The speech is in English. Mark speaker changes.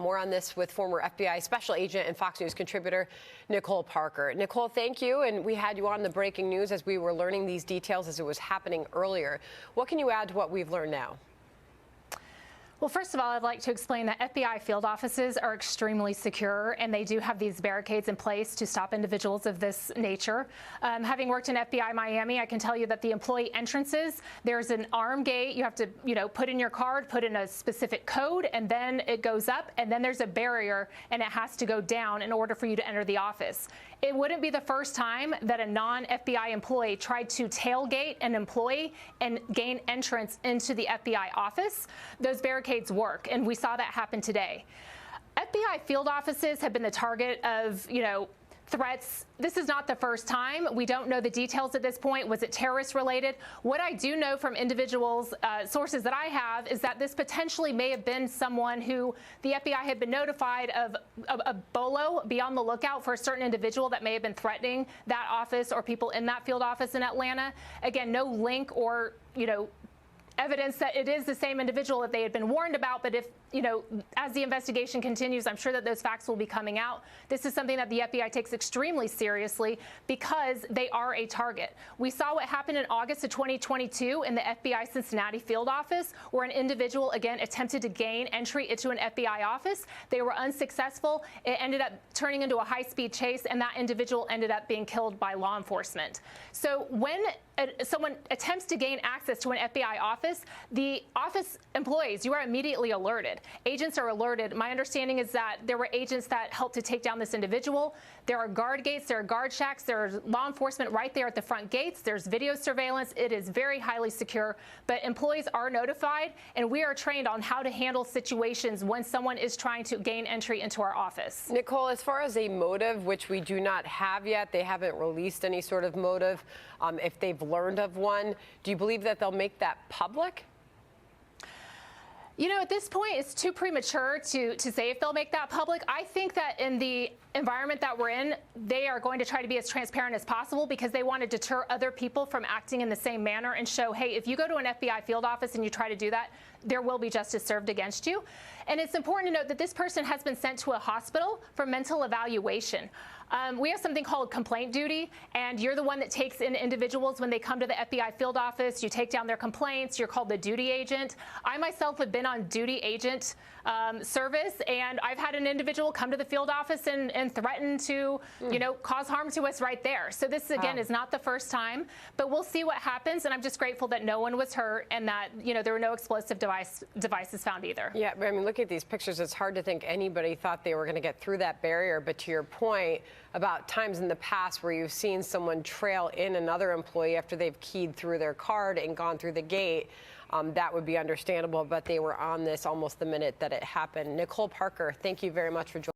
Speaker 1: More on this with former FBI special agent and Fox News contributor Nicole Parker. Nicole, thank you. And we had you on the breaking news as we were learning these details as it was happening earlier. What can you add to what we've learned now?
Speaker 2: Well, first of all, I'd like to explain that FBI field offices are extremely secure, and they do have these barricades in place to stop individuals of this nature. Having worked in FBI Miami, I can tell you that the employee entrances, there's an arm gate. You have to, put in your card, put in a specific code, and then it goes up, and then there's a barrier, and it has to go down in order for you to enter the office. It wouldn't be the first time that a non-FBI employee tried to tailgate an employee and gain entrance into the FBI office. Those barricades work, and we saw that happen today. FBI field offices have been the target of, threats. This is not the first time. We don't know the details at this point. Was it terrorist related? What I do know from individuals, sources that I have, is that this potentially may have been someone who the FBI had been notified of a BOLO, be on the lookout for a certain individual that may have been threatening that office or people in that field office in Atlanta. Again, no link or, evidence that it is the same individual that they had been warned about. But if, as the investigation continues, I'm sure that those facts will be coming out. This is something that the FBI takes extremely seriously because they are a target. We saw what happened in August of 2022 in the FBI Cincinnati field office, where an individual, again, attempted to gain entry into an FBI office. They were unsuccessful. It ended up turning into a high-speed chase, and that individual ended up being killed by law enforcement. So when someone attempts to gain access to an FBI office, the office employees, you are immediately alerted. Agents are alerted. My understanding is that there were agents that helped to take down this individual. There are guard gates, there are guard shacks, there's law enforcement right there at the front gates. There's video surveillance. It is very highly secure, but employees are notified, and we are trained on how to handle situations when someone is trying to gain entry into our office.
Speaker 1: Nicole, as far as a motive, which we do not have yet, they haven't released any sort of motive. If they've learned of one, do you believe that they'll make that public?
Speaker 2: At this point, it's too premature to say if they'll make that public. I think that in the environment that we're in, they are going to try to be as transparent as possible because they want to deter other people from acting in the same manner and show, hey, if you go to an FBI field office and you try to do that, there will be justice served against you. And it's important to note that this person has been sent to a hospital for mental evaluation. We have something called complaint duty, and you're the one that takes in individuals when they come to the FBI field office. You take down their complaints. You're called the duty agent. I myself have been on duty agent service, and I've had an individual come to the field office and threaten to, cause harm to us right there. So this, again, is not the first time, but we'll see what happens. And I'm just grateful that no one was hurt and that, there were no explosive devices found either.
Speaker 1: Yeah, but I mean, look at these pictures. It's hard to think anybody thought they were going to get through that barrier. But to your point about times in the past where you've seen someone trail in another employee after they've keyed through their card and gone through the gate, that would be understandable. But they were on this almost the minute that it happened. Nicole Parker, thank you very much for joining us.